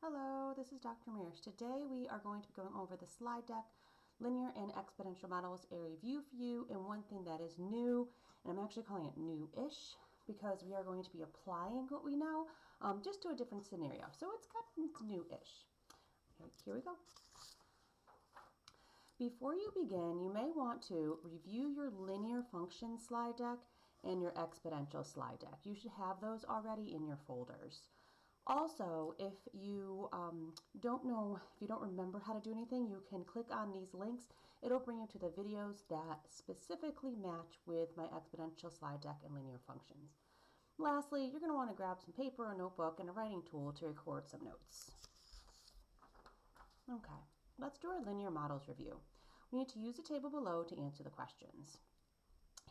Hello, this is Dr. Mears. Today we are going to be going over the slide deck, linear and exponential models, a review for you, and one thing that is new, and I'm actually calling it new-ish, because we are going to be applying what we know just to a different scenario. So it's new-ish. Here we go. Before you begin, you may want to review your linear function slide deck and your exponential slide deck. You should have those already in your folders. Also, if you if you don't remember how to do anything, you can click on these links. It'll bring you to the videos that specifically match with my exponential slide deck and linear functions. Lastly, you're going to want to grab some paper, a notebook, and a writing tool to record some notes. Okay, let's do our linear models review. We need to use the table below to answer the questions.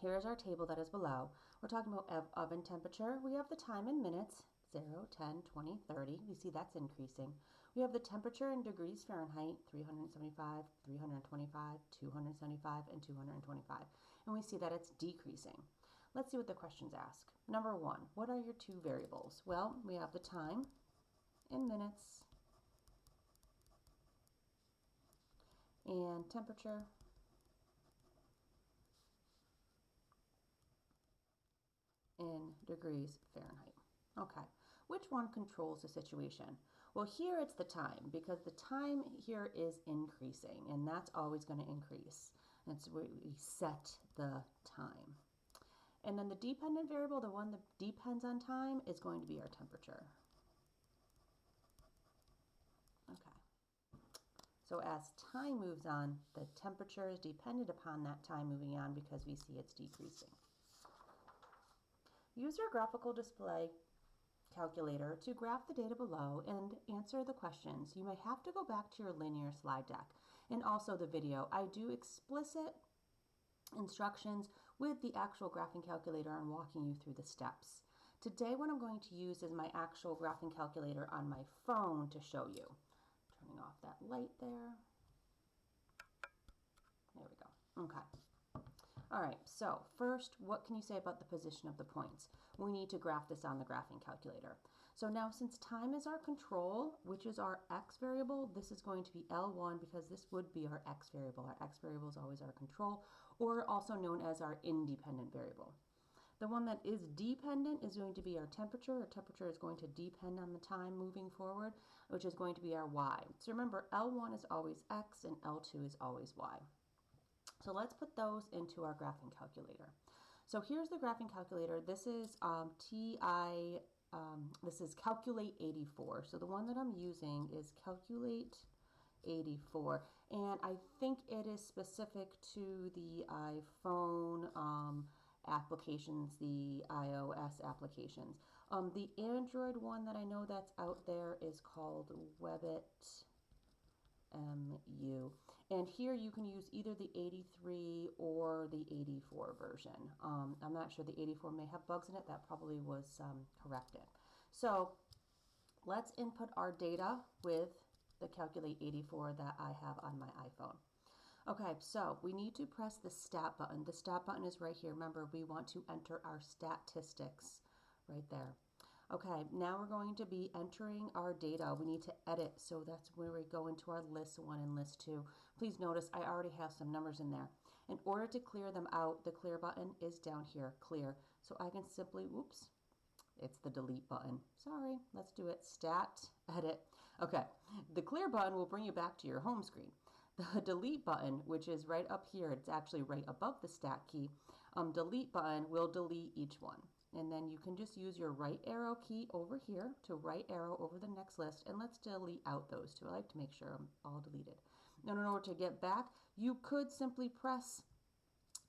Here's our table that is below. We're talking about oven temperature. We have the time in minutes. 0, 10, 20, 30. We see that's increasing. We have the temperature in degrees Fahrenheit, 375, 325, 275, and 225. And we see that it's decreasing. Let's see what the questions ask. Number 1, what are your two variables? Well, we have the time in minutes and temperature in degrees Fahrenheit. Okay, which one controls the situation? Well, here it's the time, because the time here is increasing, and that's always going to increase. And so we set the time. And then the dependent variable, the one that depends on time, is going to be our temperature. Okay. So as time moves on, the temperature is dependent upon that time moving on because we see it's decreasing. Use your graphical display calculator to graph the data below and answer the questions. You may have to go back to your linear slide deck and also the video. I do explicit instructions with the actual graphing calculator and walking you through the steps. Today what I'm going to use is my actual graphing calculator on my phone to show you. Turning off that light there. There we go. Okay. All right, so first, what can you say about the position of the points? We need to graph this on the graphing calculator. So now, since time is our control, which is our x variable, this is going to be L1 because this would be our x variable. Our x variable is always our control, or also known as our independent variable. The one that is dependent is going to be our temperature. Our temperature is going to depend on the time moving forward, which is going to be our y. So remember, L1 is always x and L2 is always y. So let's put those into our graphing calculator. So here's the graphing calculator. This is this is Calculate 84. So the one that I'm using is Calculate 84, and I think it is specific to the iPhone applications, the iOS applications. The Android one that I know that's out there is called Webbit MU. And here you can use either the 83 or the 84 version. I'm not sure, the 84 may have bugs in it. That probably was corrected. So let's input our data with the Calculate 84 that I have on my iPhone. Okay, so we need to press the stat button. The stat button is right here. Remember, we want to enter our statistics right there. Okay, now we're going to be entering our data. We need to edit, so that's where we go into our list 1 and list 2. Please notice I already have some numbers in there. In order to clear them out, the clear button is down here, clear. So I can simply, whoops, it's the delete button. Sorry, let's do it, stat, edit. Okay, the clear button will bring you back to your home screen. The delete button, which is right up here, it's actually right above the stat key, delete button will delete each one. And then you can just use your right arrow key over here to right arrow over the next list, and let's delete out those two. I like to make sure I'm all deleted. Now, in order to get back, you could simply press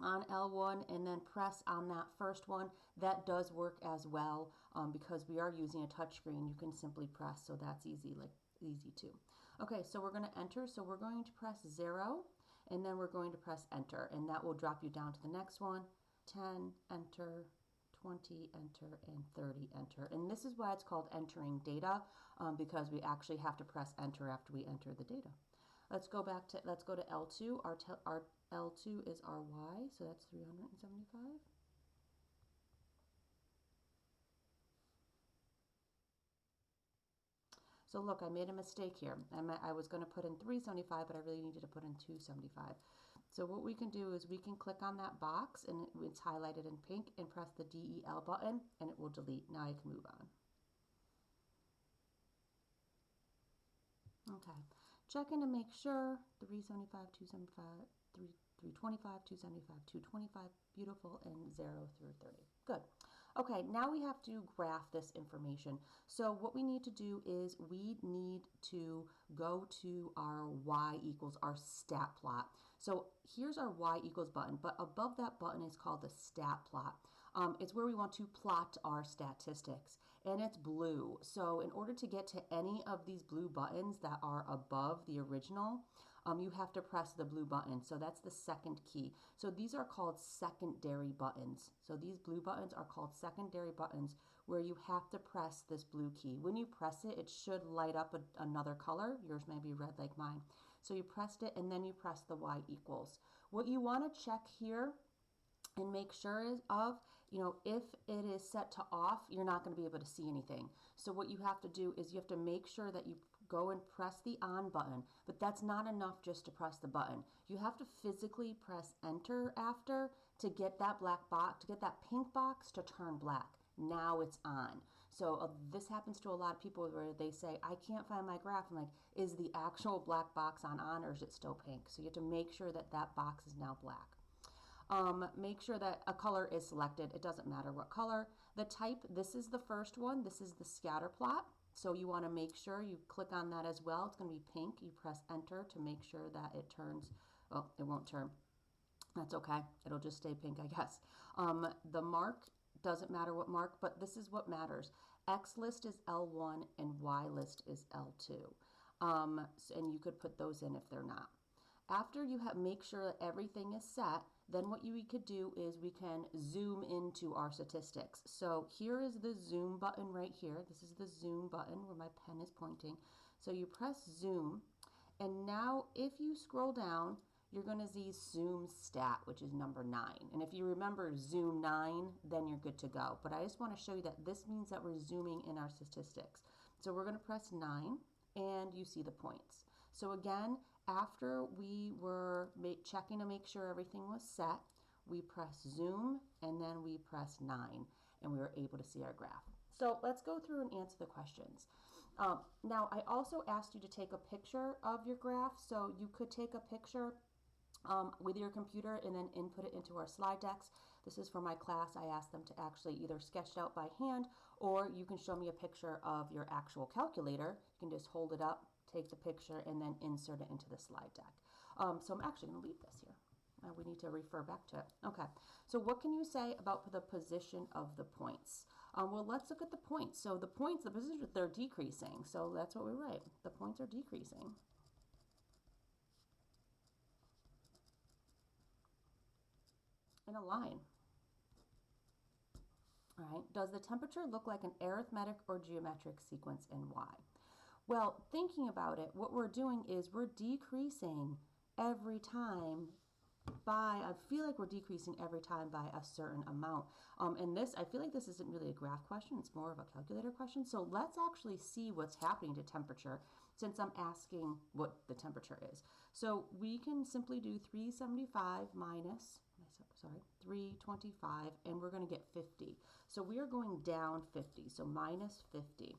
on L1 and then press on that first one. That does work as well because we are using a touchscreen. You can simply press, so that's easy, easy too. Okay, so we're going to enter. So we're going to press 0, and then we're going to press enter, and that will drop you down to the next one. 10, enter. 20, enter, and 30, enter. And this is why it's called entering data, because we actually have to press enter after we enter the data. Let's go to L2. Our L2 is our y, so that's 375. So look, I made a mistake here. I was going to put in 375, but I really needed to put in 275. So what we can do is we can click on that box, and it's highlighted in pink, and press the DEL button, and it will delete. Now I can move on. Okay, checking to make sure. 375, 275, 325, 275, 225, beautiful, and 0 through 30. Good. Okay, now we have to graph this information. So what we need to do is we need to go to our y equals our stat plot. So here's our y equals button, but above that button is called the stat plot. It's where we want to plot our statistics, and it's blue. So in order to get to any of these blue buttons that are above the original, you have to press the blue button. So that's the second key. So these are called secondary buttons. So these blue buttons are called secondary buttons, where you have to press this blue key. When you press it, it should light up another color. Yours may be red like mine. So you pressed it, and then you press the y equals. What you want to check here and make sure of, if it is set to off, you're not going to be able to see anything. So what you have to do is you have to make sure that you go and press the on button, but that's not enough just to press the button. You have to physically press enter after to get that black box, to get that pink box to turn black. Now it's on. So this happens to a lot of people where they say, I can't find my graph. I'm like, is the actual black box on, or is it still pink? So you have to make sure that that box is now black. Make sure that a color is selected. It doesn't matter what color. The type, this is the first one. This is the scatter plot. So you want to make sure you click on that as well. It's going to be pink. You press enter to make sure that it turns. Oh, it won't turn. That's okay. It'll just stay pink, I guess. The mark, doesn't matter what mark, but this is what matters. X list is L1 and Y list is L2. And you could put those in if they're not. After you make sure that everything is set, then what we could do is we can zoom into our statistics. So here is the zoom button right here. This is the zoom button where my pen is pointing. So you press zoom, and now if you scroll down, you're going to see zoom stat, which is number 9. And if you remember zoom 9, then you're good to go. But I just want to show you that this means that we're zooming in our statistics. So we're going to press 9, and you see the points. So again, after we were checking to make sure everything was set, we press zoom, and then we press 9, and we were able to see our graph. So let's go through and answer the questions. Now, I also asked you to take a picture of your graph. So you could take a picture with your computer and then input it into our slide decks. This is for my class. I asked them to actually either sketch it out by hand, or you can show me a picture of your actual calculator. You can just hold it up, take the picture, and then insert it into the slide deck. So I'm actually going to leave this here. We need to refer back to it. Okay, so what can you say about the position of the points? Well, let's look at the points. So the points, the position, they're decreasing. So that's what we write. The points are decreasing. In a line. All right, does the temperature look like an arithmetic or geometric sequence in Y? Well, thinking about it, what we're doing is we're decreasing every time by, I feel like we're decreasing every time by a certain amount. And this, I feel like this isn't really a graph question, it's more of a calculator question. So let's actually see what's happening to temperature since I'm asking what the temperature is. So we can simply do 375 minus, 325, and we're going to get 50. So we are going down 50, so minus 50.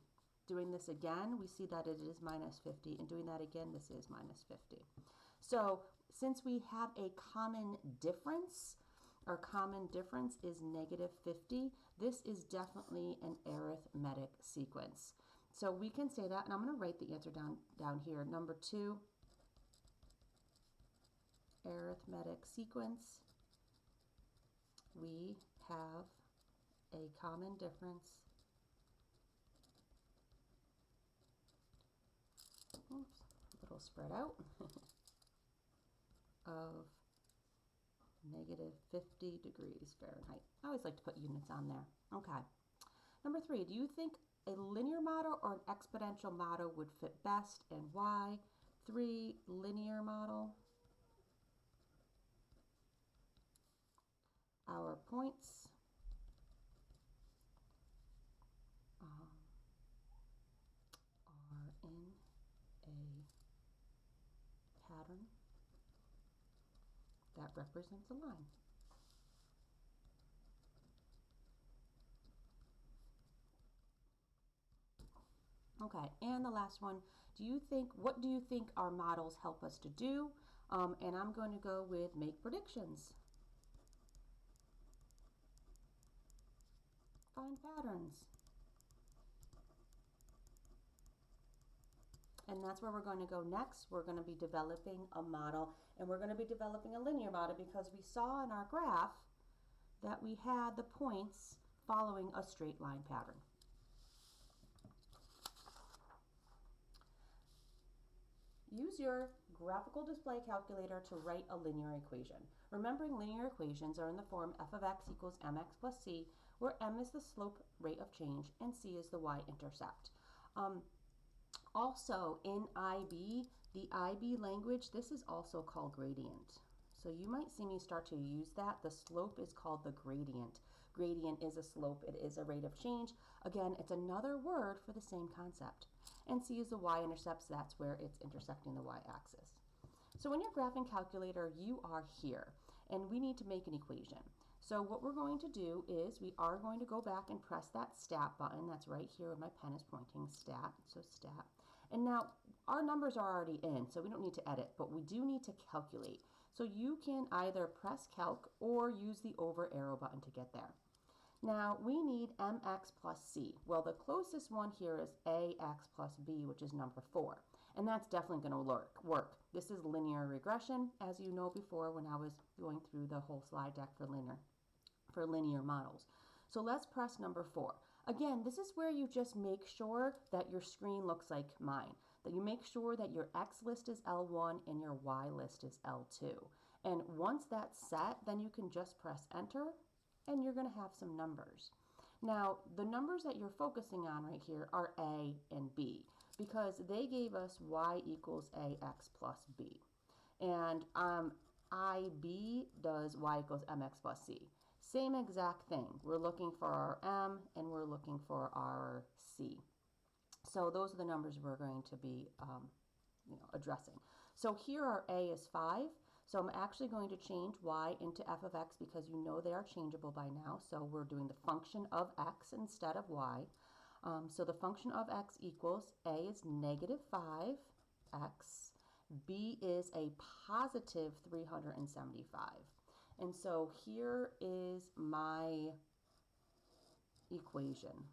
Doing this again, we see that it is minus 50, and doing that again, this is minus 50. So since we have a common difference, our common difference is negative 50, this is definitely an arithmetic sequence. So we can say that, and I'm going to write the answer down here. Number 2, arithmetic sequence. We have a common difference. Oops, a little spread out. Of negative 50 degrees Fahrenheit. I always like to put units on there. Okay. Number 3, do you think a linear model or an exponential model would fit best, and why? 3, linear model. Our points are in pattern that represents a line. Okay, and the last one, what do you think our models help us to do? And I'm going to go with make predictions. Find patterns. And that's where we're going to go next. We're going to be developing a model, and we're going to be developing a linear model because we saw in our graph that we had the points following a straight line pattern. Use your graphical display calculator to write a linear equation. Remembering linear equations are in the form f of x equals mx plus c, where m is the slope rate of change and c is the y-intercept. Also in IB, the IB language, this is also called gradient. So you might see me start to use that. The slope is called the gradient. Gradient is a slope, it is a rate of change. Again, it's another word for the same concept. And c is the y-intercept, so that's where it's intersecting the y-axis. So in your graphing calculator, you are here, and we need to make an equation. So what we're going to do is we are going to go back and press that stat button. That's right here where my pen is pointing, stat, so stat. And now our numbers are already in, so we don't need to edit, but we do need to calculate. So you can either press calc or use the over arrow button to get there. Now we need mx plus c. Well, the closest one here is ax plus b, which is number 4. And that's definitely going to work. This is linear regression, as you know before when I was going through the whole slide deck for linear models. So let's press number 4. Again, this is where you just make sure that your screen looks like mine, that you make sure that your X list is L1 and your Y list is L2. And once that's set, then you can just press enter and you're going to have some numbers. Now, the numbers that you're focusing on right here are A and B because they gave us Y equals AX plus B. And IB does Y equals MX plus C. Same exact thing. We're looking for our M and we're looking for our C. So those are the numbers we're going to be addressing. So here our A is 5. So I'm actually going to change Y into f of x because you know they are changeable by now. So we're doing the function of x instead of y. So the function of x equals A is negative 5x. B is a positive 375. And so here is my equation.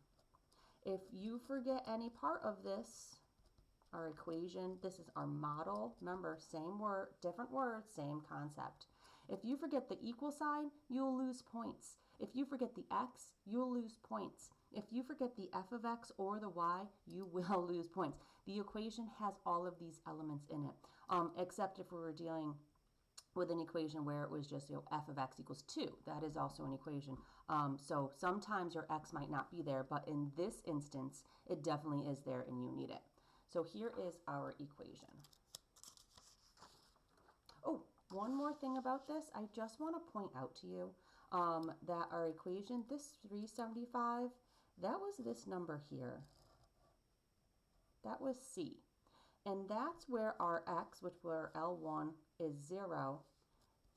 If you forget any part of this, our equation, this is our model. Remember, same word, different words, same concept. If you forget the equal sign, you'll lose points. If you forget the x, you'll lose points. If you forget the f of x or the y, you will lose points. The equation has all of these elements in it, except if we were dealing with an equation where it was just f of x equals 2. That is also an equation. So sometimes your x might not be there, but in this instance, it definitely is there and you need it. So here is our equation. Oh, one more thing about this. I just want to point out to you that our equation, this 375, that was this number here. That was C. And that's where our x, which were L1, is 0.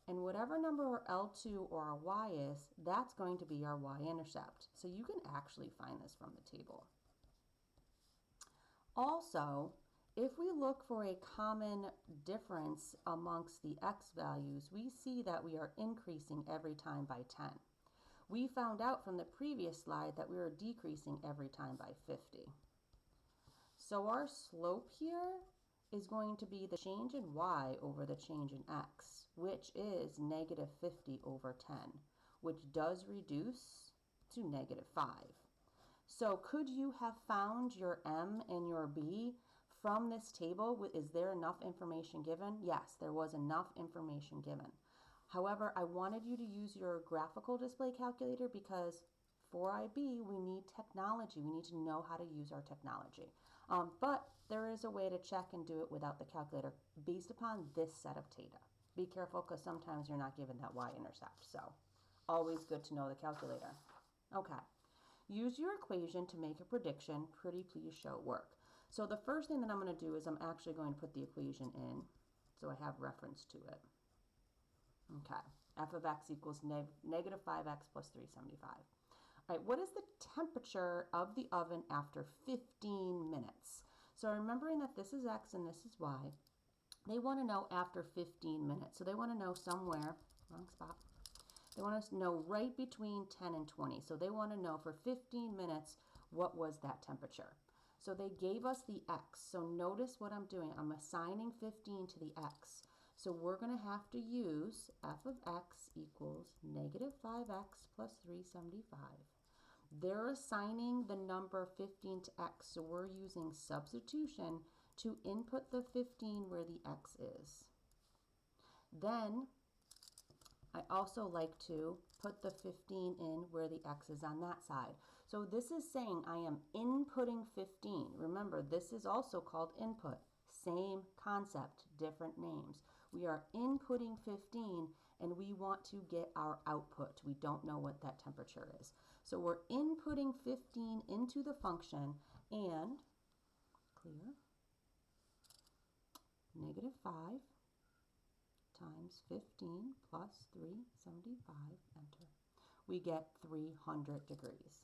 And whatever number our L2 or our y is, that's going to be our y-intercept. So you can actually find this from the table. Also, if we look for a common difference amongst the x values, we see that we are increasing every time by 10. We found out from the previous slide that we were decreasing every time by 50. So our slope here is going to be the change in y over the change in x, which is negative 50 over 10, which does reduce to negative 5. So could you have found your M and your B from this table? Is there enough information given? Yes, there was enough information given. However, I wanted you to use your graphical display calculator because for IB, we need technology. We need to know how to use our technology. But there is a way to check and do it without the calculator based upon this set of data. Be careful because sometimes you're not given that y-intercept. So always good to know the calculator. Okay. Use your equation to make a prediction. Pretty please show work. So the first thing that I'm going to do is I'm actually going to put the equation in so I have reference to it. Okay, f of x equals negative 5x plus 375. All right, what is the temperature of the oven after 15 minutes? So remembering that this is x and this is y, they want to know after 15 minutes. So they want to know somewhere, wrong spot, they want us to know right between 10 and 20. So they want to know for 15 minutes, what was that temperature? So they gave us the x. So notice what I'm doing. I'm assigning 15 to the x. So we're going to have to use f of x equals negative 5x plus 375. They're assigning the number 15 to x, so we're using substitution to input the 15 where the x is. Then I also like to put the 15 in where the x is on that side. So this is saying I am inputting 15. Remember, this is also called input. Same concept, different names. We are inputting 15 and we want to get our output. We don't know what that temperature is. So we're inputting 15 into the function and clear, negative 5 times 15 plus 375, enter. We get 300 degrees.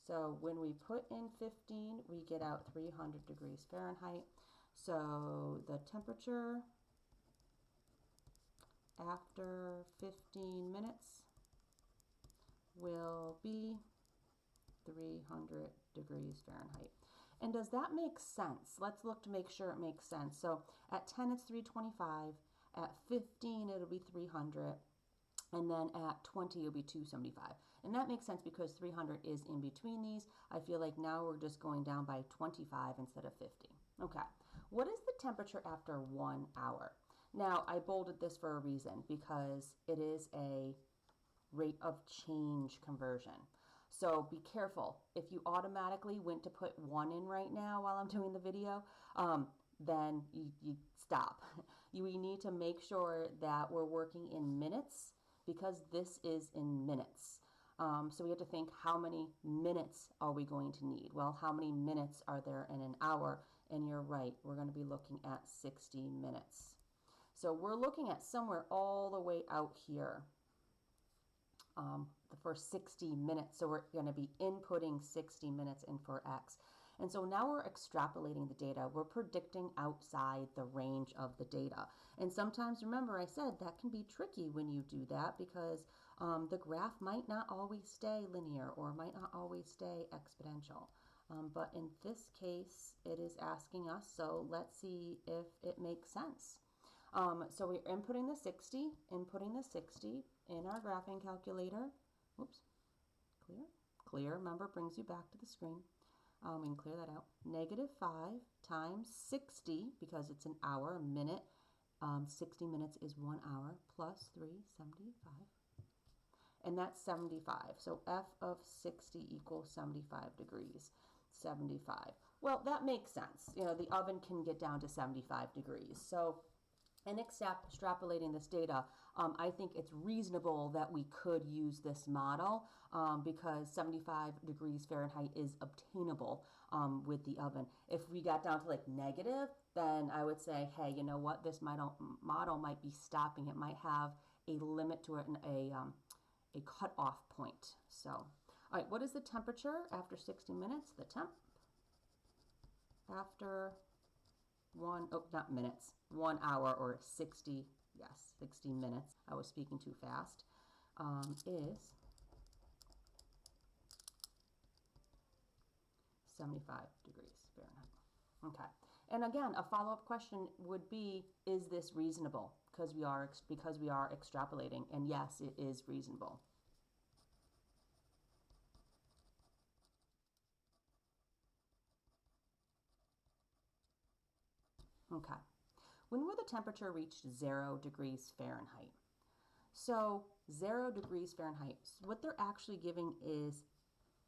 So when we put in 15, we get out 300 degrees Fahrenheit. So the temperature after 15 minutes will be 300 degrees Fahrenheit. And does that make sense? Let's look to make sure it makes sense. So at 10, it's 325. At 15, it'll be 300. And then at 20, it'll be 275. And that makes sense because 300 is in between these. I feel like now we're just going down by 25 instead of 50. Okay, what is the temperature after 1 hour? Now, I bolded this for a reason because it is a rate of change conversion. So be careful. If you automatically went to put 1 in right now while I'm doing the video, then you stop. We need to make sure that we're working in minutes because this is in minutes. So we have to think, how many minutes are we going to need? Well, how many minutes are there in an hour? And you're right, we're going to be looking at 60 minutes. So we're looking at somewhere all the way out here for 60 minutes. So we're going to be inputting 60 minutes in for x. And so now we're extrapolating the data. We're predicting outside the range of the data. And sometimes, remember I said, that can be tricky when you do that because the graph might not always stay linear or might not always stay exponential. But in this case, it is asking us, so let's see if it makes sense. So we're inputting the 60 in our graphing calculator. Whoops, clear, remember, brings you back to the screen. We can clear that out. Negative 5 times 60, because it's an hour, a minute. 60 minutes is 1 hour, plus 375. And that's 75. So f of 60 equals 75 degrees. 75. Well, that makes sense. You know, the oven can get down to 75 degrees. So in extrapolating this data, I think it's reasonable that we could use this model because 75 degrees Fahrenheit is obtainable with the oven. If we got down to like negative, then I would say, hey, you know what? This model might be stopping. It might have a limit to it and a cutoff point. So, all right, what is the temperature after 60 minutes? The temp after 1 hour or 60, yes, 60 minutes. I was speaking too fast, is 75 degrees Fahrenheit. Okay. And again, a follow-up question would be, is this reasonable? Because we are extrapolating, and yes, it is reasonable. Okay. When will the temperature reach 0 degrees Fahrenheit? So 0 degrees Fahrenheit, what they're actually giving is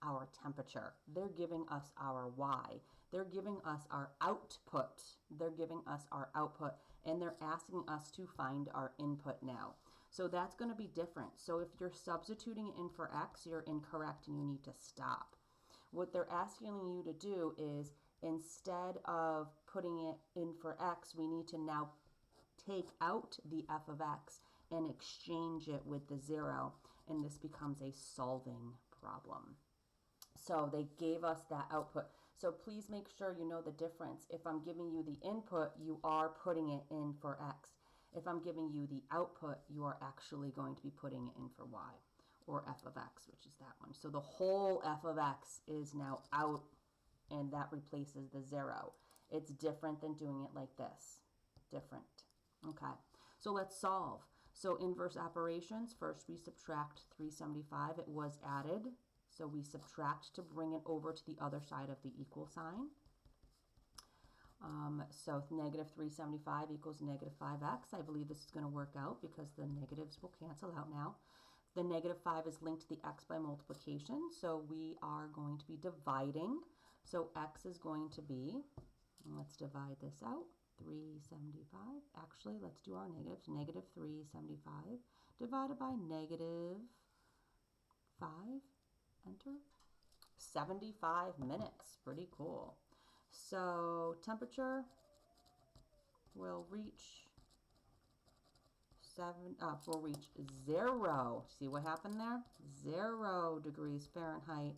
our temperature. They're giving us our Y. They're giving us our output. They're giving us our output, and they're asking us to find our input now. So that's going to be different. So if you're substituting in for X, you're incorrect and you need to stop. What they're asking you to do is, instead of putting it in for x, we need to now take out the f of x and exchange it with the 0, and this becomes a solving problem. So they gave us that output. So please make sure you know the difference. If I'm giving you the input, you are putting it in for x. If I'm giving you the output, you are actually going to be putting it in for y, or f of x, which is that one. So the whole f of x is now out, and that replaces the 0. It's different than doing it like this. Different. Okay, so let's solve. So inverse operations, first we subtract 375. It was added, so we subtract to bring it over to the other side of the equal sign. So negative 375 equals negative 5x. I believe this is going to work out because the negatives will cancel out now. The negative 5 is linked to the x by multiplication, so we are going to be dividing. So x is going to be, let's divide this out, 375. Actually, let's do our negatives. Negative 375 divided by negative 5. Enter. 75 minutes. Pretty cool. So temperature will reach 0. See what happened there? 0 degrees Fahrenheit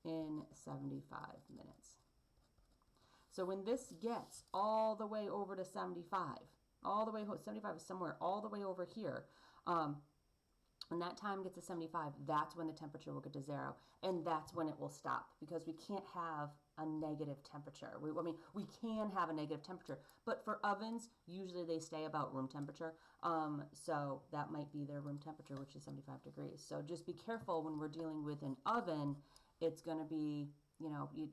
in 75 minutes. So when this gets all the way over to 75, all the way, 75 is somewhere all the way over here, when that time gets to 75, that's when the temperature will get to 0, and that's when it will stop, because we can't have a negative temperature. We can have a negative temperature, but for ovens, usually they stay about room temperature, so that might be their room temperature, which is 75 degrees. So just be careful when we're dealing with an oven. It's going to be,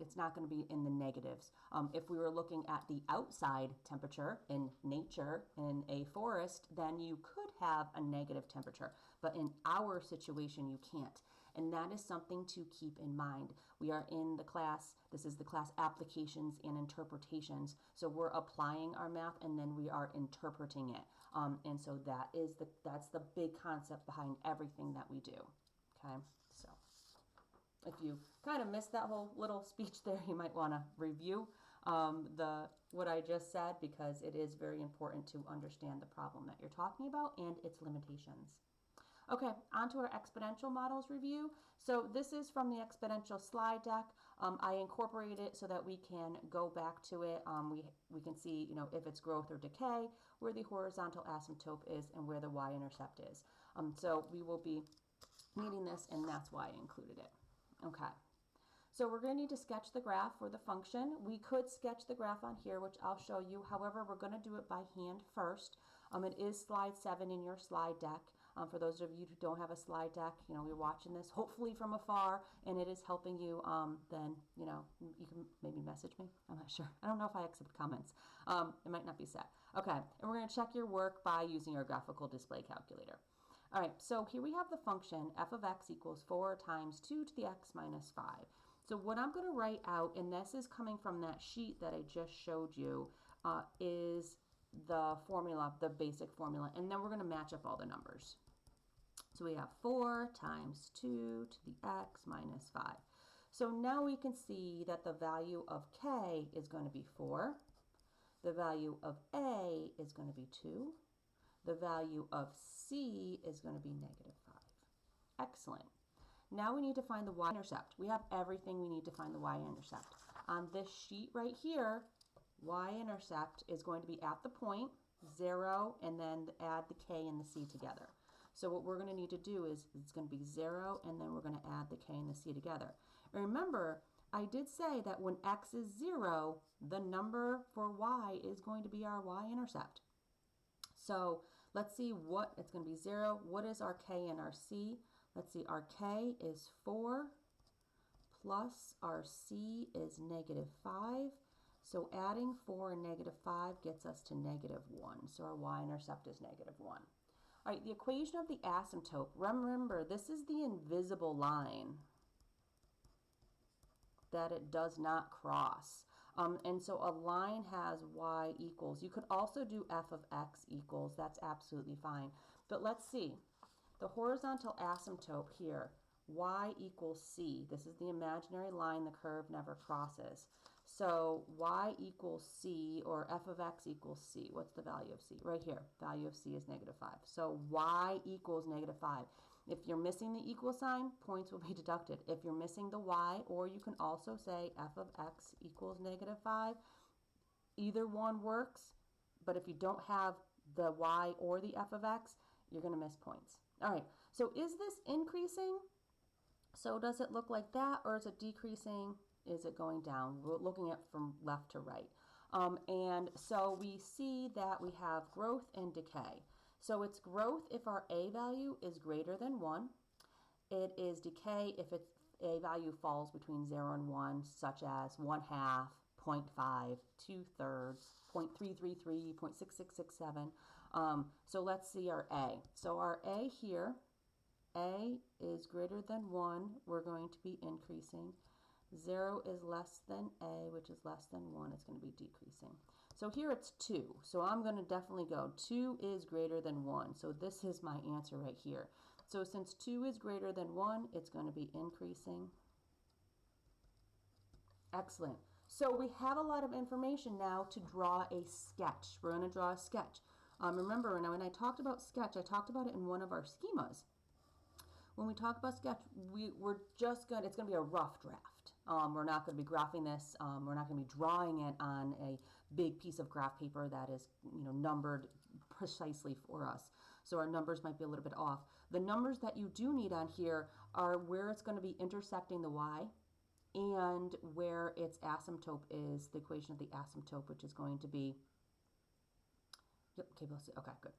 it's not going to be in the negatives. If we were looking at the outside temperature in nature, in a forest, then you could have a negative temperature. But in our situation, you can't. And that is something to keep in mind. We are in the class, this is the class applications and interpretations. So we're applying our math and then we are interpreting it. And so that's the big concept behind everything that we do. Okay, so if you kind of missed that whole little speech there, you might want to review what I just said, because it is very important to understand the problem that you're talking about and its limitations. Okay, on to our exponential models review. So this is from the exponential slide deck. I incorporated it so that we can go back to it. We can see, if it's growth or decay, where the horizontal asymptote is, and where the y-intercept is. So we will be needing this, and that's why I included it. Okay, so we're going to need to sketch the graph for the function. We could sketch the graph on here, which I'll show you. However, we're going to do it by hand first. It is slide 7 in your slide deck. For those of you who don't have a slide deck, you're watching this hopefully from afar and it is helping you, then, you can maybe message me. I'm not sure. I don't know if I accept comments. It might not be set. Okay, and we're going to check your work by using our graphical display calculator. All right, so here we have the function f of x equals 4 times 2 to the x minus 5. So what I'm going to write out, and this is coming from that sheet that I just showed you, is the formula, the basic formula, and then we're going to match up all the numbers. So we have 4 times 2 to the x minus 5. So now we can see that the value of k is going to be 4. The value of a is going to be 2. The value of c is going to be negative 5. Excellent. Now we need to find the y-intercept. We have everything we need to find the y-intercept. On this sheet right here, y-intercept is going to be at the point, 0, and then add the k and the c together. So what we're going to need to do is, it's going to be 0, and then we're going to add the k and the c together. And remember, I did say that when x is 0, the number for y is going to be our y-intercept. So let's see what, it's going to be 0. What is our k and our c? Let's see, our k is 4, plus our c is negative 5. So adding 4 and negative 5 gets us to negative 1. So our y-intercept is negative 1. All right, the equation of the asymptote. Remember, this is the invisible line that it does not cross. And so a line has y equals. You could also do f of x equals. That's absolutely fine. But let's see. The horizontal asymptote here, y equals c. This is the imaginary line the curve never crosses. So y equals c, or f of x equals c. What's the value of c? Right here. Value of c is -5. So y equals -5. If you're missing the equal sign, points will be deducted. If you're missing the y, or you can also say f of x equals -5, either one works. But if you don't have the y or the f of x, you're going to miss points. All right, so is this increasing? So does it look like that, or is it decreasing? Is it going down? We're looking at from left to right. And so we see that we have growth and decay. So it's growth if our a value is greater than 1. It is decay if its a value falls between 0 and 1, such as 1/2, 0.5, 2/3, 0.333, 0.6667. So let's see our a. So our a here, a is greater than 1, we're going to be increasing. 0 is less than a, which is less than 1, it's going to be decreasing. So here it's 2. So I'm going to definitely go 2 is greater than 1. So this is my answer right here. So since 2 is greater than 1, it's going to be increasing. Excellent. So we have a lot of information now to draw a sketch. We're going to draw a sketch. Remember, when I talked about sketch, I talked about it in one of our schemas. When we talk about sketch, it's going to be a rough draft. We're not going to be graphing this. We're not going to be drawing it on a big piece of graph paper that is, numbered precisely for us. So our numbers might be a little bit off. The numbers that you do need on here are where it's going to be intersecting the y, and where its asymptote is, the equation of the asymptote, which is going to be, yep, okay, good.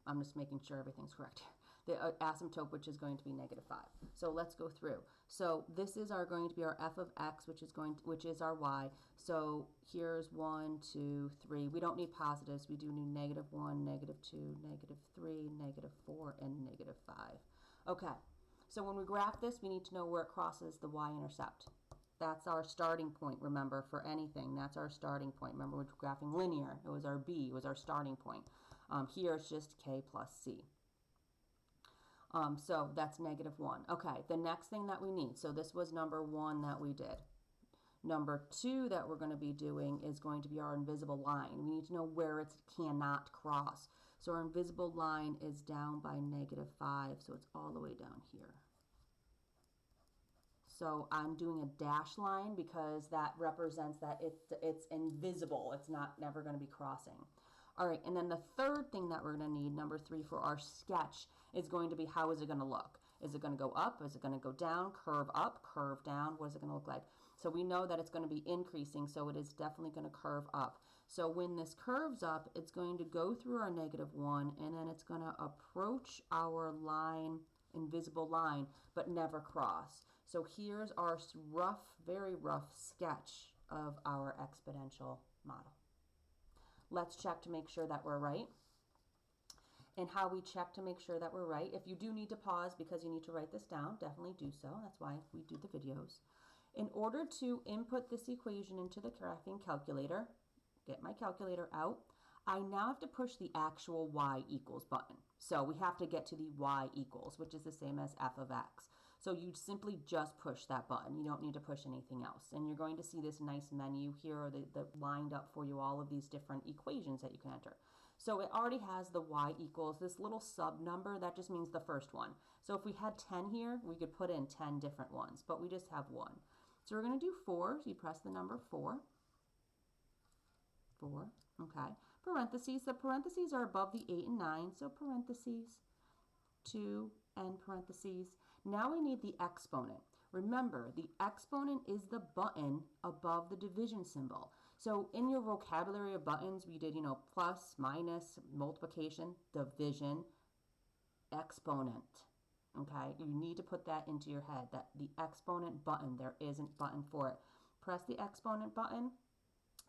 I'm just making sure everything's correct here. The asymptote, which is going to be -5. So let's go through. So this is going to be our f of x, which is our y. So here's 1, 2, 3. We don't need positives. We do need -1, -2, -3, -4, and -5. Okay. So when we graph this, we need to know where it crosses the y-intercept. That's our starting point, remember, for anything. That's our starting point. Remember, we're graphing linear. It was our b, it was our starting point. Here it's just k plus c. So that's -1. Okay, the next thing that we need, so this was number 1 that we did. Number 2 that we're going to be doing is going to be our invisible line. We need to know where it cannot cross. So our invisible line is down by -5, so it's all the way down here. So I'm doing a dash line because that represents that it's invisible. It's never going to be crossing. All right, and then the third thing that we're going to need, number 3, for our sketch is going to be, how is it going to look? Is it going to go up? Is it going to go down? Curve up, curve down? What is it going to look like? So we know that it's going to be increasing, so it is definitely going to curve up. So when this curves up, it's going to go through our -1, and then it's going to approach our line, invisible line, but never cross. So here's our rough, very rough sketch of our exponential model. Let's check to make sure that we're right. And how we check to make sure that we're right. If you do need to pause because you need to write this down, definitely do so. That's why we do the videos. In order to input this equation into the graphing calculator, get my calculator out, I now have to push the actual y equals button. So we have to get to the y equals, which is the same as f of x. So you simply just push that button. You don't need to push anything else. And you're going to see this nice menu here that lined up for you, all of these different equations that you can enter. So it already has the y equals, this little sub number, that just means the first one. So if we had 10 here, we could put in 10 different ones, but we just have 1. So we're going to do 4, so you press the number 4. 4, okay. Parentheses, the parentheses are above the 8 and 9, so parentheses, 2, and parentheses. Now we need the exponent. Remember, the exponent is the button above the division symbol. So in your vocabulary of buttons, we did, plus, minus, multiplication, division, exponent. Okay, you need to put that into your head, that the exponent button, there isn't button for it. Press the exponent button,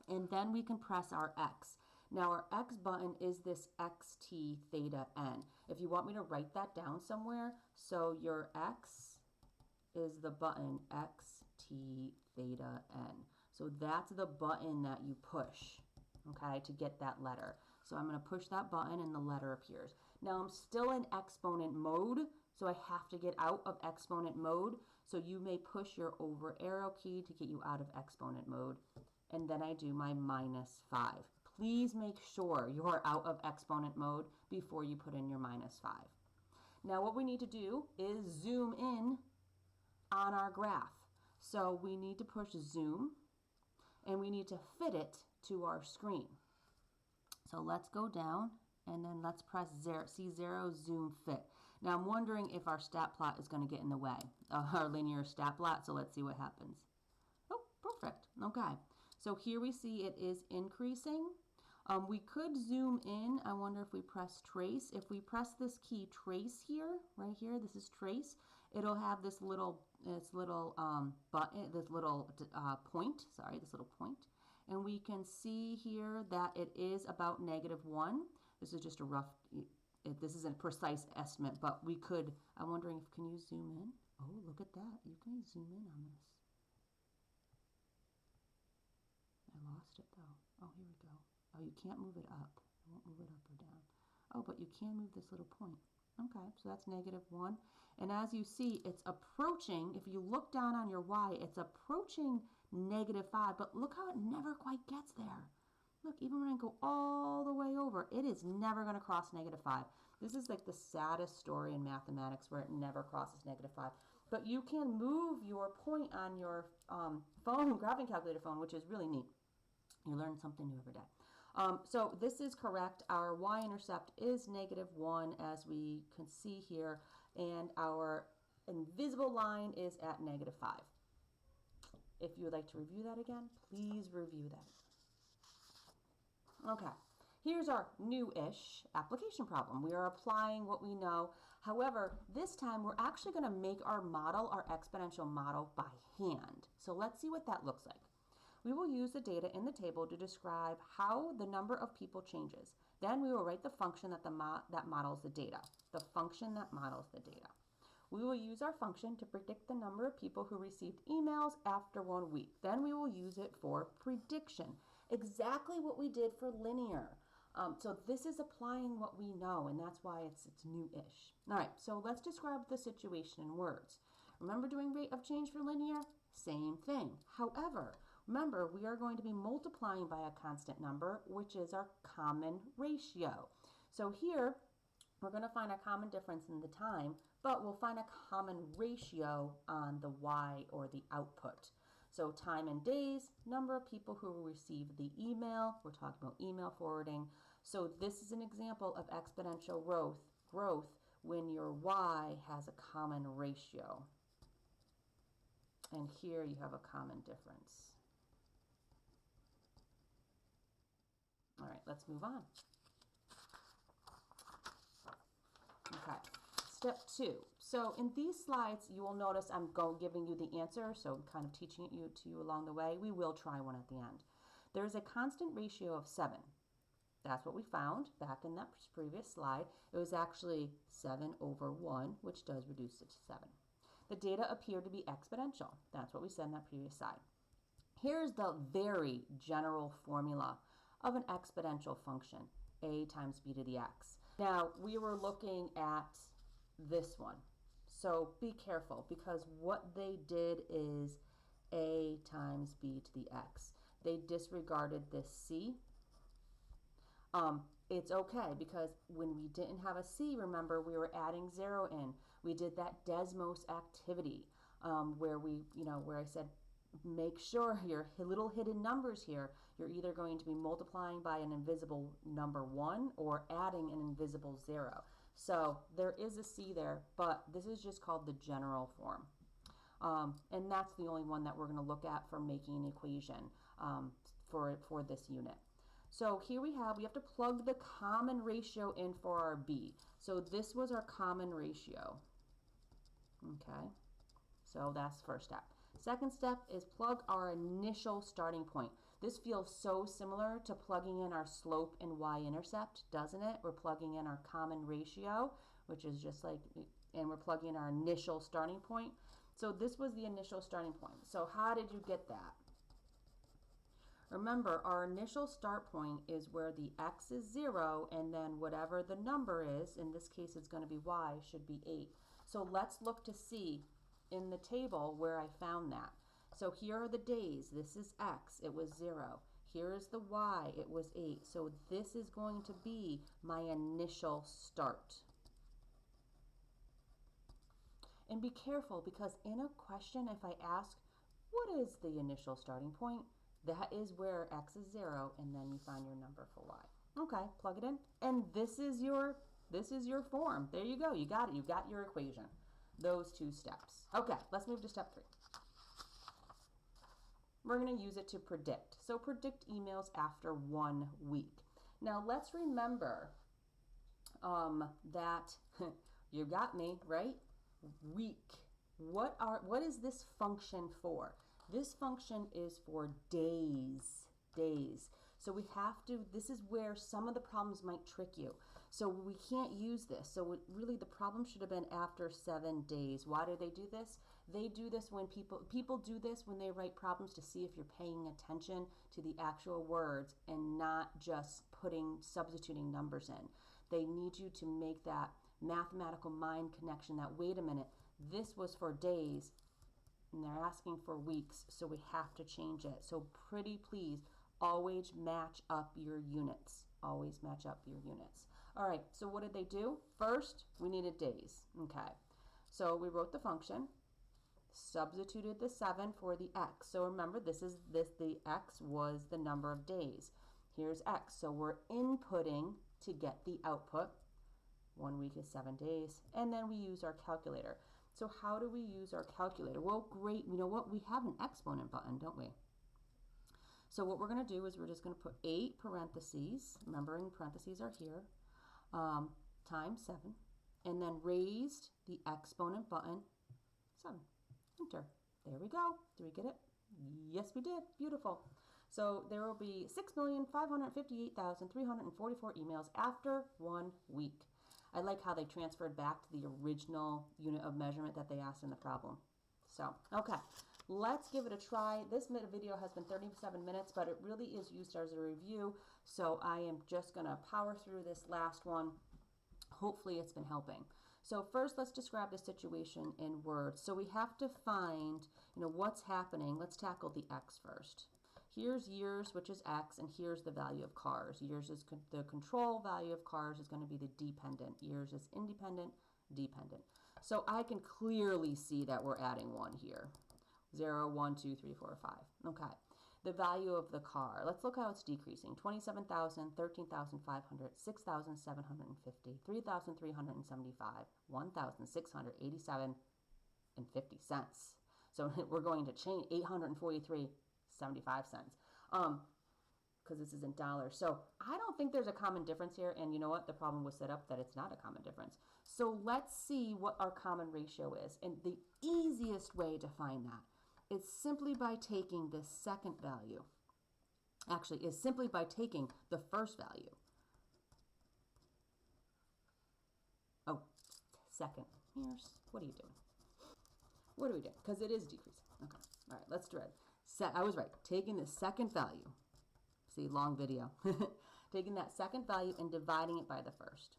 and then we can press our x. Now our x button is this xt theta n. If you want me to write that down somewhere, so your x is the button xt theta n. So that's the button that you push, okay, to get that letter. So I'm going to push that button and the letter appears. Now I'm still in exponent mode, So I have to get out of exponent mode. So you may push your over arrow key to get you out of exponent mode. And then I do my -5. Please make sure you are out of exponent mode before you put in your -5. Now what we need to do is zoom in on our graph. So we need to push zoom and we need to fit it to our screen. So let's go down and then let's press C0 zoom fit. Now I'm wondering if our stat plot is going to get in the way, our linear stat plot. So let's see what happens. Oh, perfect. Okay. So here we see it is increasing. We could zoom in. I wonder if we press trace. If we press this key trace here, right here, this is trace. It'll have this little button, this little point. Sorry, this little point. And we can see here that it is about -1. This is just a rough. This isn't a precise estimate, but we could. I'm wondering if can you zoom in? Oh, look at that. You can zoom in on this. I lost it though. Oh, here we go. Oh, you can't move it up. I won't move it up or down. Oh, but you can move this little point. Okay, so that's -1. And as you see, it's approaching. If you look down on your Y, it's approaching -5, but look how it never quite gets there. Look, even when I go all the way over, it is never going to cross -5. This is like the saddest story in mathematics where it never crosses -5. But you can move your point on your phone, graphing calculator phone, which is really neat. You learn something new every day. So this is correct. Our y-intercept is -1, as we can see here, and our invisible line is at -5. If you would like to review that again, please review that. Okay, here's our new-ish application problem. We are applying what we know. However, this time we're actually going to make our model, our exponential model, by hand. So let's see what that looks like. We will use the data in the table to describe how the number of people changes. Then we will write the function that models the data. The function that models the data. We will use our function to predict the number of people who received emails after 1 week. Then we will use it for prediction. Exactly what we did for linear. So this is applying what we know, and that's why it's new-ish. All right, so let's describe the situation in words. Remember doing rate of change for linear? Same thing. However, remember, we are going to be multiplying by a constant number, which is our common ratio. So here, we're going to find a common difference in the time, but we'll find a common ratio on the y, or the output. So time in days, number of people who receive the email. We're talking about email forwarding. So this is an example of exponential growth when your y has a common ratio. And here you have a common difference. All right, let's move on. Okay, step 2. So in these slides, you will notice I'm giving you the answer, so kind of teaching it to you along the way. We will try one at the end. There's a constant ratio of 7. That's what we found back in that previous slide. It was actually 7/1, which does reduce it to 7. The data appear to be exponential. That's what we said in that previous slide. Here's the very general formula of an exponential function, a times b to the x. Now, we were looking at this one. So be careful, because what they did is a times b to the x. They disregarded this c. It's okay, because when we didn't have a c, remember, we were adding 0 in. We did that Desmos activity where I said, make sure your little hidden numbers here, you're either going to be multiplying by an invisible number 1 or adding an invisible 0. So there is a c there, but this is just called the general form. And that's the only one that we're going to look at for making an equation for this unit. So here we have to plug the common ratio in for our b. So this was our common ratio. Okay, so that's the first step. Second step is plug our initial starting point. This feels so similar to plugging in our slope and y-intercept, doesn't it? We're plugging in our common ratio, which is just like, and we're plugging in our initial starting point. So this was the initial starting point. So how did you get that? Remember, our initial start point is where the x is 0, and then whatever the number is, in this case it's going to be y, should be 8. So let's look to see in the table where I found that. So here are the days. This is X, it was 0. Here is the Y, it was 8. So this is going to be my initial start. And be careful, because in a question, if I ask, what is the initial starting point? That is where X is 0, and then you find your number for Y. Okay, plug it in. And this is your form. There you go. You got it. You got your equation. Those 2 steps. Okay, let's move to step 3. We're going to use it to predict. So predict emails after 1 week. Now let's remember that you got me, right? Week. What is this function for? This function is for days. So we have to, this is where some of the problems might trick you. So we can't use this. So really the problem should have been after 7 days. Why do they do this? They do this when people do this when they write problems to see if you're paying attention to the actual words and not just substituting numbers in. They need you to make that mathematical mind connection that, wait a minute, this was for days and they're asking for weeks, so we have to change it. So pretty please, always match up your units. Always match up your units. All right, so what did they do? First, we needed days. Okay, so we wrote the function, substituted the 7 for the x. So remember, the x was the number of days. Here's x, so we're inputting to get the output. 1 week is 7 days, and then we use our calculator. So how do we use our calculator? Well, great, you know what? We have an exponent button, don't we? So what we're going to do is we're just going to put 8 parentheses, remembering parentheses are here, times 7, and then raised the exponent button, 7. Enter. There we go. Did we get it? Yes, we did. Beautiful. So there will be 6,558,344 emails after 1 week. I like how they transferred back to the original unit of measurement that they asked in the problem. So, okay, let's give it a try. This video has been 37 minutes, but it really is used as a review. So I am just going to power through this last one. Hopefully it's been helping. So first, let's describe the situation in words. So we have to find, what's happening. Let's tackle the X first. Here's years, which is X, and here's the value of cars. Years is the control, value of cars is going to be the dependent. Years is independent, dependent. So I can clearly see that we're adding 1 here. 0, 1, 2, 3, 4, 5. Okay. The value of the car. Let's look how it's decreasing. 27,000, 13,500, 6,750, 3,375, 1,687, and 50 cents. So we're going to change 843. 75 cents, because this is in dollars. So I don't think there's a common difference here, and you know what? The problem was set up that it's not a common difference. So let's see what our common ratio is, and the easiest way to find that is simply by taking the second value. Actually, is simply by taking the first value. Oh, second. Here's, what are you doing? What are we doing? Because it is decreasing. Okay, all right, let's do it. I was right. Taking the second value. See, long video. Taking that second value and dividing it by the first.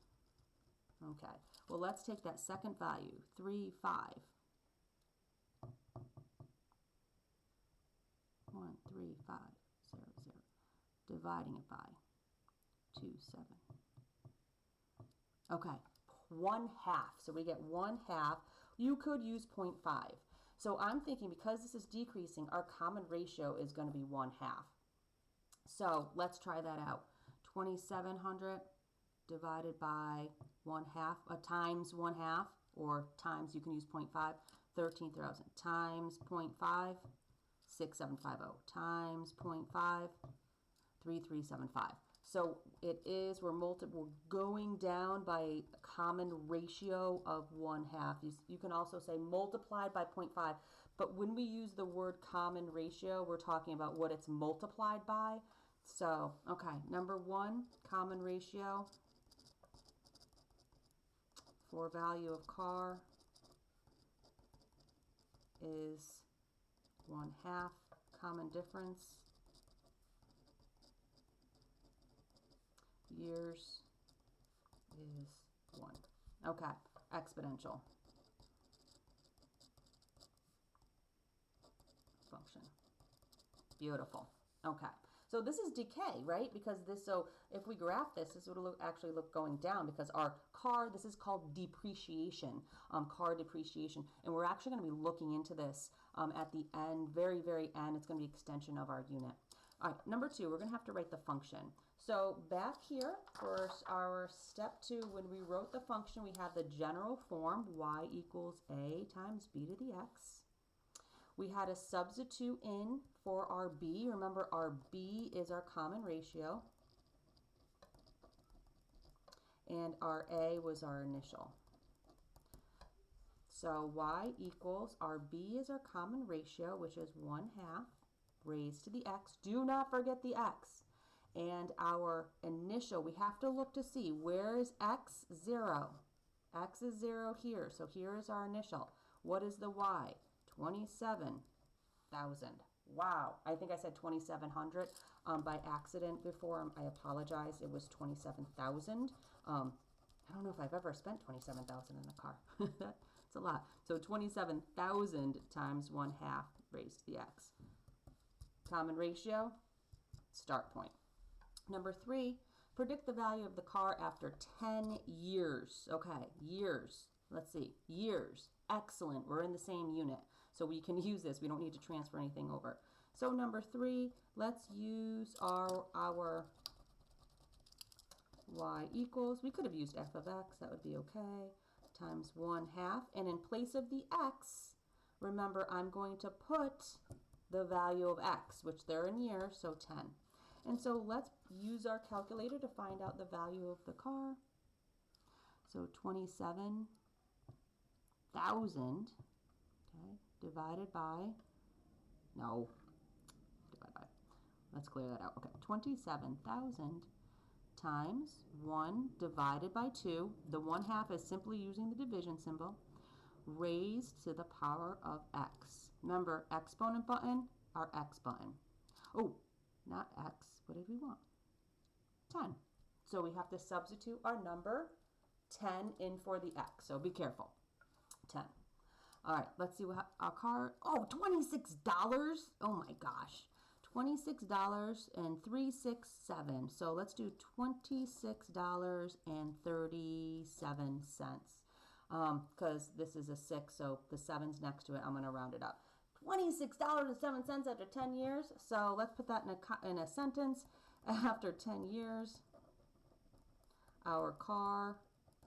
Okay. Well, let's take that second value, 3, 5. 1, 3, 5, 0, 0. Dividing it by 2, 7. Okay. 1/2. So we get 1/2. You could use 0.5. So I'm thinking because this is decreasing, our common ratio is going to be 1/2. So let's try that out. 2,700 divided by 1/2, times 1/2, or times, you can use 0.5, 13,000 times 0.5, 6,750 times 0.5, 3,375. So it is, we're going down by a common ratio of 1/2. You can also say multiplied by 0.5, but when we use the word common ratio, we're talking about what it's multiplied by. So, okay, number 1, common ratio for value of car is 1/2, common difference. Years is 1. Okay, exponential. Beautiful. Okay. So this is decay, right? Because this, so if we graph this, this would actually look going down because our car, this is called depreciation, car depreciation. And we're actually going to be looking into this at the end, very, very end. It's going to be extension of our unit. All right, number 2, we're going to have to write the function. So back here for our step 2, when we wrote the function, we have the general form, y equals a times b to the x. We had a substitute in for our b. Remember, our b is our common ratio. And our a was our initial. So y equals, our b is our common ratio, which is 1/2 raised to the x. Do not forget the x. And our initial, we have to look to see, where is x? 0. X is 0 here. So here is our initial. What is the y? 27,000. Wow, I think I said 2,700 by accident before. I apologize. It was 27,000. I don't know if I've ever spent 27,000 in the car. That's a lot. So 27,000 times 1/2 raised to the x. Common ratio, start point. Number 3, predict the value of the car after 10 years. Okay, years. Let's see, years. Excellent, we're in the same unit. So we can use this. We don't need to transfer anything over. So number 3, let's use our y equals, we could have used f of x, that would be okay, times 1/2. And in place of the x, remember, I'm going to put the value of x, which they're in years, so 10. And so let's use our calculator to find out the value of the car. So 27,000, okay, divided by, let's clear that out. Okay, 27,000 times 1 divided by 2. The 1/2 is simply using the division symbol, raised to the power of x. Remember, exponent button, our x button. Oh, not x. What did we want? 10. So we have to substitute our number 10 in for the x. So be careful. 10. All right, let's see what our car, oh, $26. Oh my gosh. $26.367. So let's do $26.37. Because this is a 6, so the 7's next to it. I'm going to round it up. $26.07 after 10 years. So let's put that in a sentence. After 10 years, our car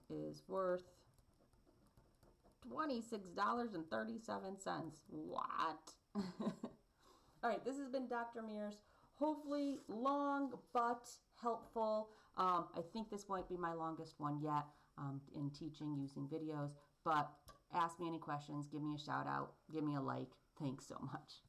is worth $26.37. What? All right, this has been Dr. Mears. Hopefully long but helpful. I think this might be my longest one yet in teaching using videos, but ask me any questions, give me a shout out, give me a like. Thanks so much.